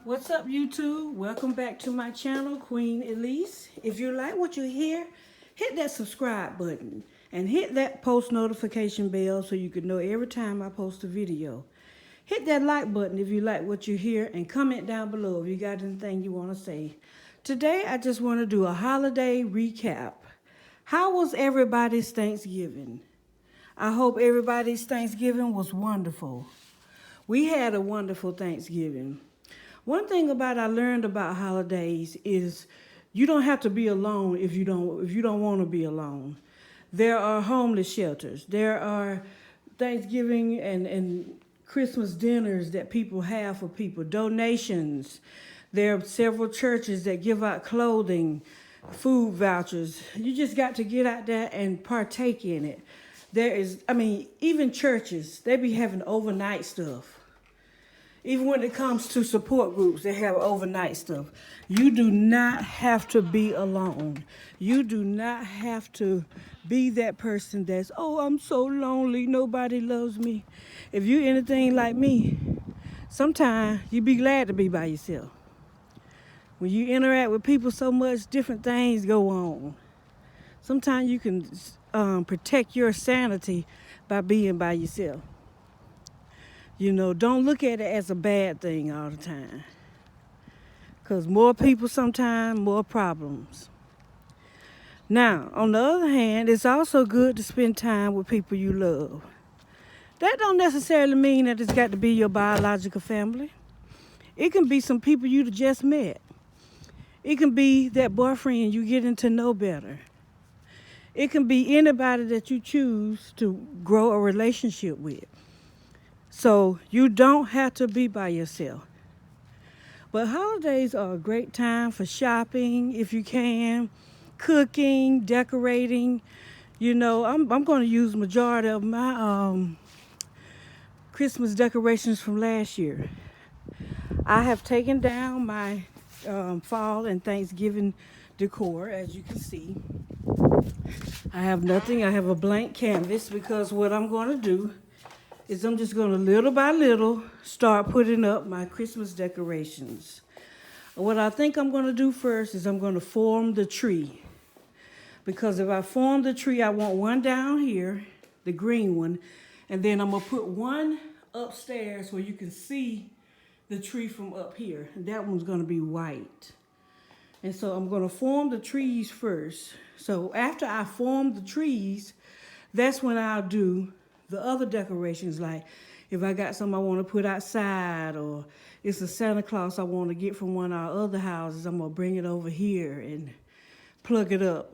What's up, YouTube? Welcome back to my channel, Queen Elise. If you like what you hear, hit that subscribe button and hit that post notification bell so you can know every time I post a video. Hit that like button if you like what you hear and comment down below if you got anything you want to say. Today, I just want to do a holiday recap. How was everybody's Thanksgiving? I hope everybody's Thanksgiving was wonderful. We had a wonderful Thanksgiving. One thing I learned about holidays is you don't have to be alone if you don't want to be alone. There are homeless shelters. There are Thanksgiving and Christmas dinners that people have for people, donations. There are several churches that give out clothing, food vouchers. You just got to get out there and partake in it. Even churches, they be having overnight stuff. Even when it comes to support groups, they have overnight stuff. You do not have to be alone. You do not have to be that person that's, oh, I'm so lonely, nobody loves me. If you're anything like me, sometimes you be glad to be by yourself. When you interact with people so much, different things go on. Sometimes you can protect your sanity by being by yourself. Don't look at it as a bad thing all the time. Because more people sometimes, more problems. Now, on the other hand, it's also good to spend time with people you love. That don't necessarily mean that it's got to be your biological family. It can be some people you just met. It can be that boyfriend you getting to know better. It can be anybody that you choose to grow a relationship with. So you don't have to be by yourself. But holidays are a great time for shopping if you can, cooking, decorating. I'm going to use the majority of my Christmas decorations from last year. I have taken down my fall and Thanksgiving decor, as you can see. I have nothing. I have a blank canvas because what I'm going to do is I'm just going to little by little start putting up my Christmas decorations. What I think I'm going to do first is I'm going to form the tree. Because if I form the tree, I want one down here, the green one, and then I'm going to put one upstairs where you can see the tree from up here. And that one's going to be white. And so I'm going to form the trees first. So after I form the trees, that's when I'll do the other decorations, like if I got something I want to put outside, or it's a Santa Claus I want to get from one of our other houses, I'm going to bring it over here and plug it up.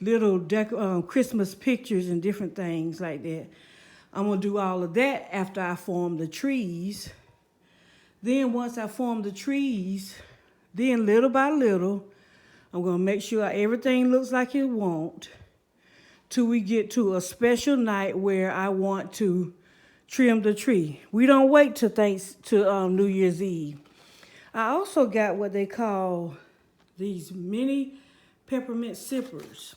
Little Christmas pictures and different things like that. I'm going to do all of that after I form the trees. Then once I form the trees, then little by little, I'm going to make sure everything looks like it wants, till we get to a special night where I want to trim the tree. We don't wait till New Year's Eve. I also got what they call these mini peppermint sippers.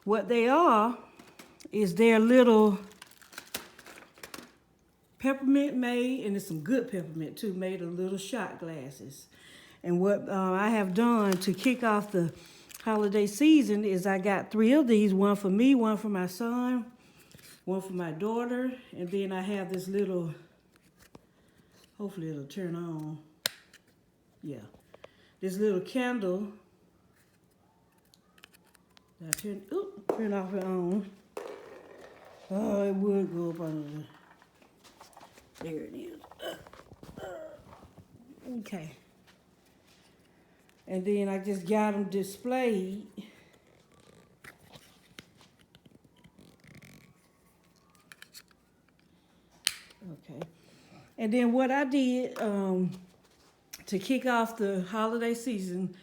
What they are is they're little peppermint made, and it's some good peppermint too, made of little shot glasses. And what I have done to kick off the holiday season is I got 3 of these, one for me, one for my son, one for my daughter, and then I have this little, hopefully it'll turn on. Yeah. This little candle. Turn off and on. Oh, it would go up under the, there it is. Okay. And then I just got them displayed. Okay. And then what I did to kick off the holiday season,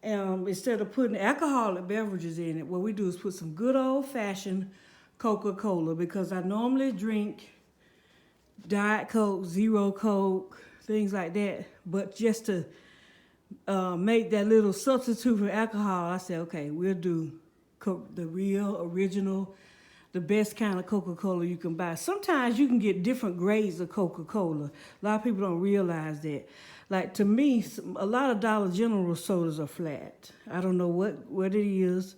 instead of putting alcoholic beverages in it, what we do is put some good old-fashioned Coca-Cola, because I normally drink Diet Coke, Zero Coke, things like that. But just to make that little substitute for alcohol, I said, okay, we'll do the real, original, the best kind of Coca-Cola you can buy. Sometimes you can get different grades of Coca-Cola. A lot of people don't realize that. Like to me, a lot of Dollar General sodas are flat. I don't know what it is.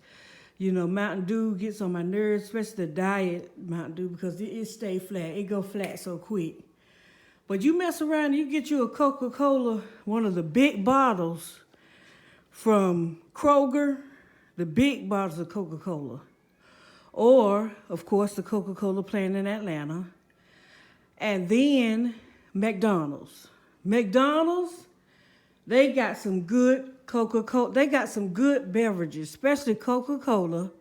You know, Mountain Dew gets on my nerves, especially the diet Mountain Dew, because it stay flat. It go flat so quick. But you mess around, you get you a Coca-Cola, one of the big bottles from Kroger, the big bottles of Coca-Cola. Or, of course, the Coca-Cola plant in Atlanta. And then McDonald's. McDonald's, they got some good Coca-Cola. They got some good beverages, especially Coca-Cola.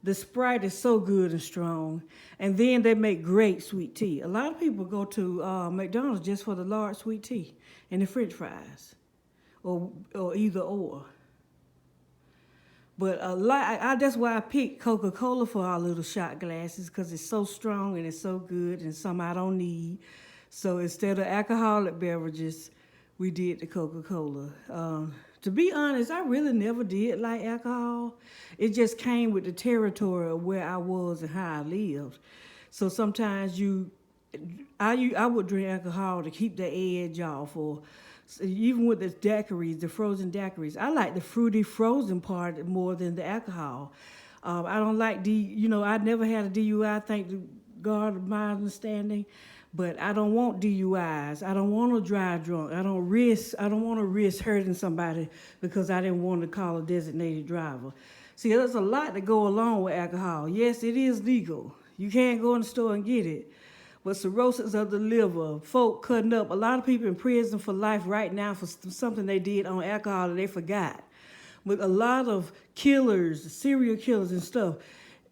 The Sprite is so good and strong. And then they make great sweet tea. A lot of people go to McDonald's just for the large sweet tea and the french fries, or either or. But that's why I picked Coca-Cola for our little shot glasses, because it's so strong and it's so good and some I don't need. So instead of alcoholic beverages, we did the Coca-Cola. To be honest, I really never did like alcohol. It just came with the territory of where I was and how I lived. So sometimes I would drink alcohol to keep the edge off, or even with the daiquiris, the frozen daiquiris. I like the fruity frozen part more than the alcohol. I don't like I never had a DUI, thank God of my understanding. But I don't want DUIs. I don't want to drive drunk. I don't want to risk hurting somebody because I didn't want to call a designated driver. See, there's a lot that go along with alcohol. Yes, it is legal. You can't go in the store and get it. But cirrhosis of the liver, folk cutting up, a lot of people in prison for life right now for something they did on alcohol that they forgot. But a lot of killers, serial killers and stuff,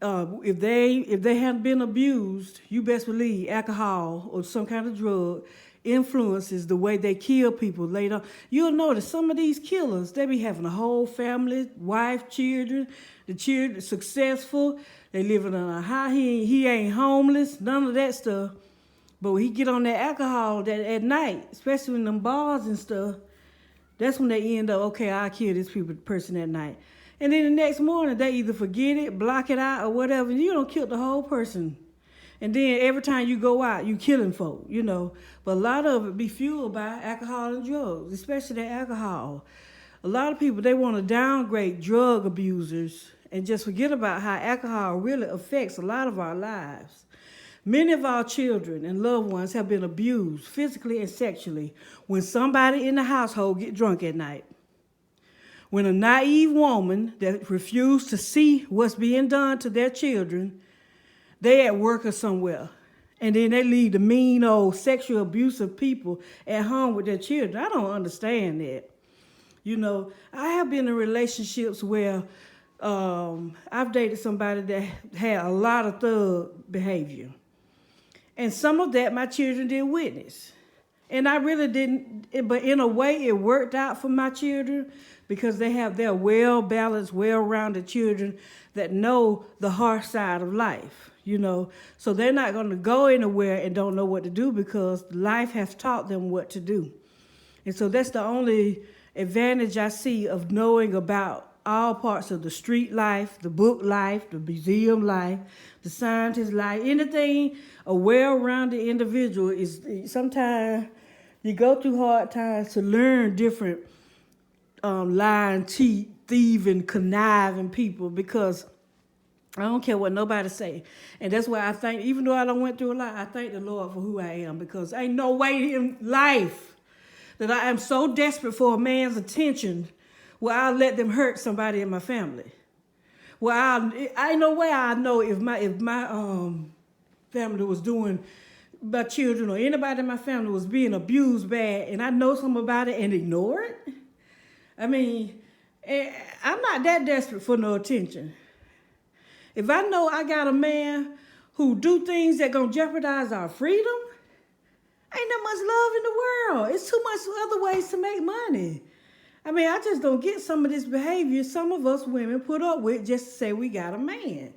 if they haven't been abused, you best believe alcohol or some kind of drug influences the way they kill people later. You'll notice some of these killers, they be having a whole family, wife, children. The children successful. They living on a high. He ain't homeless. None of that stuff. But when he get on that alcohol at night, especially in them bars and stuff, that's when they end up, okay, I'll kill this person at night. And then the next morning, they either forget it, block it out, or whatever. And you don't kill the whole person. And then every time you go out, you killing folk, But a lot of it be fueled by alcohol and drugs, especially that alcohol. A lot of people, they want to downgrade drug abusers and just forget about how alcohol really affects a lot of our lives. Many of our children and loved ones have been abused physically and sexually when somebody in the household get drunk at night. When a naive woman that refused to see what's being done to their children, they at work or somewhere, and then they leave the mean old sexual abusive people at home with their children. I don't understand that. I have been in relationships where I've dated somebody that had a lot of thug behavior. And some of that my children didn't witness. And I really didn't, but in a way it worked out for my children because they're well-balanced, well-rounded children that know the harsh side of life, So they're not going to go anywhere and don't know what to do because life has taught them what to do. And so that's the only advantage I see of knowing about all parts of the street life, the book life, the museum life, the scientist life, anything a well-rounded individual is. Sometimes you go through hard times to learn different lying, cheat, thieving, conniving people because I don't care what nobody say. And that's why I think, even though I don't went through a lot, I thank the Lord for who I am because ain't no way in life that I am so desperate for a man's attention where I'll let them hurt somebody in my family. Well, I ain't no way I know if my family was doing, my children or anybody in my family was being abused bad, and I know something about it and ignore it. I mean, I'm not that desperate for no attention. If I know I got a man who do things that gonna jeopardize our freedom, ain't that much love in the world. It's too much other ways to make money. I mean, I just don't get some of this behavior some of us women put up with just to say we got a man.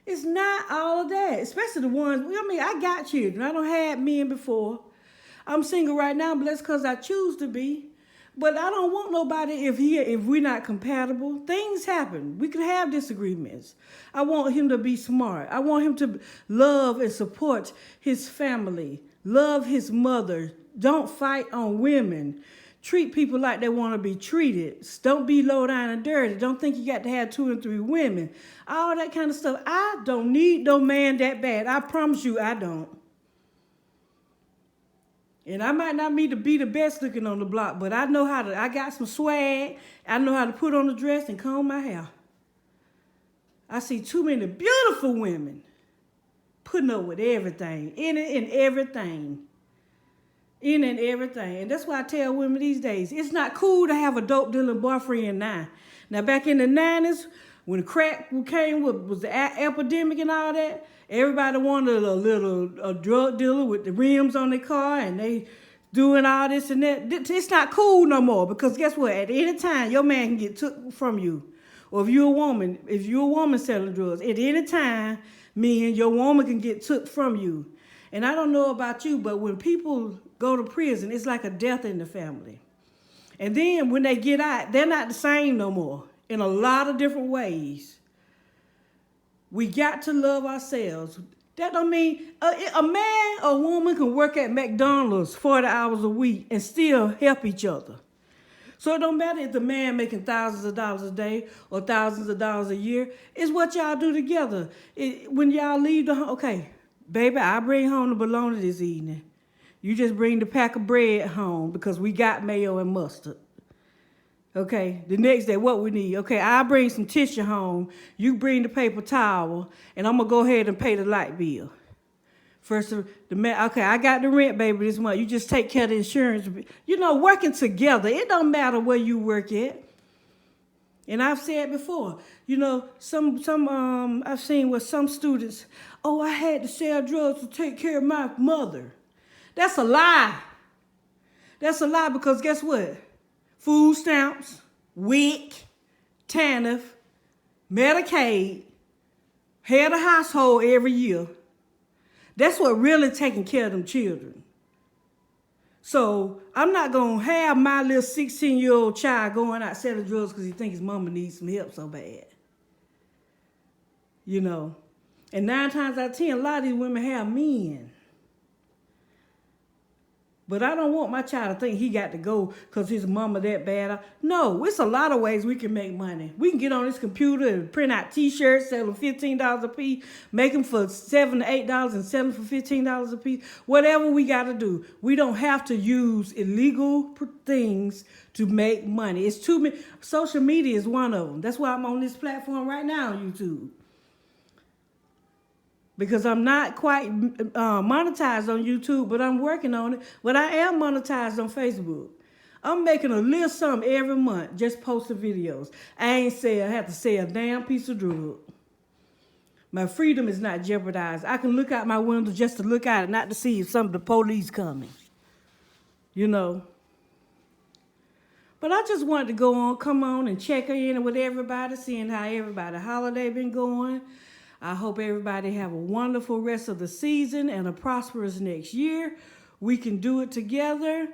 It's not all of that, especially the ones, I got children. I don't have men before. I'm single right now, but that's because I choose to be. But I don't want nobody if we're not compatible. Things happen. We can have disagreements. I want him to be smart. I want him to love and support his family. Love his mother. Don't fight on women. Treat people like they want to be treated. Don't be low down and dirty. Don't think you got to have 2 and 3 women. All that kind of stuff. I don't need no man that bad. I promise you I don't. And I might not be the best looking on the block, but I know how to, I got some swag. I know how to put on a dress and comb my hair. I see too many beautiful women putting up with everything, in it and everything. In and everything. And that's why I tell women these days, it's not cool to have a dope dealing boyfriend now. Now back in the 90s, when crack came, was the epidemic and all that, everybody wanted a drug dealer with the rims on their car and they doing all this and that. It's not cool no more because guess what? At any time, your man can get took from you. Or if you're a woman selling drugs, at any time, me and your woman can get took from you. And I don't know about you, but when people go to prison, it's like a death in the family. And then when they get out, they're not the same no more in a lot of different ways. We got to love ourselves. That don't mean a man or woman can work at McDonald's 40 hours a week and still help each other. So it don't matter if the man making thousands of dollars a day or thousands of dollars a year. It's what y'all do together. When y'all leave the home, okay, baby, I bring home the bologna this evening. You just bring the pack of bread home because we got mayo and mustard. Okay, the next day, what we need? Okay, I bring some tissue home. You bring the paper towel, and I'm going to go ahead and pay the light bill. First, okay, I got the rent, baby, this month. You just take care of the insurance. You know, working together. It don't matter where you work at. And I've said before, you know, I've seen where some students, I had to sell drugs to take care of my mother. That's a lie. That's a lie because guess what? Food stamps, WIC, TANF, Medicaid, head of household every year. That's what really taking care of them children. So I'm not going to have my little 16-year-old child going out selling drugs because he thinks his mama needs some help so bad. You know. And 9 times out of 10, a lot of these women have men. But I don't want my child to think he got to go because his mama that bad. No, it's a lot of ways we can make money. We can get on this computer and print out T-shirts, sell them $15 a piece, make them for $7 to $8 and sell them for $15 a piece. Whatever we got to do. We don't have to use illegal things to make money. It's too many. Social media is one of them. That's why I'm on this platform right now on YouTube. Because I'm not quite monetized on YouTube, but I'm working on it. But I am monetized on Facebook. I'm making a little something every month, just posting videos. I have to say a damn piece of drug. My freedom is not jeopardized. I can look out my window just to look out, not to see if some of the police coming. You know. But I just wanted to come on and check in with everybody, seeing how everybody's holiday been going. I hope everybody have a wonderful rest of the season and a prosperous next year. We can do it together.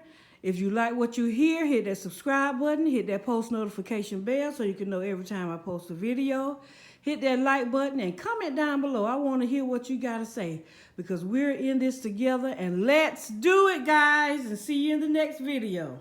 If you like what you hear, hit that subscribe button, hit that post notification bell so you can know every time I post a video. Hit that like button and comment down below. I want to hear what you got to say because we're in this together and let's do it, guys, and see you in the next video.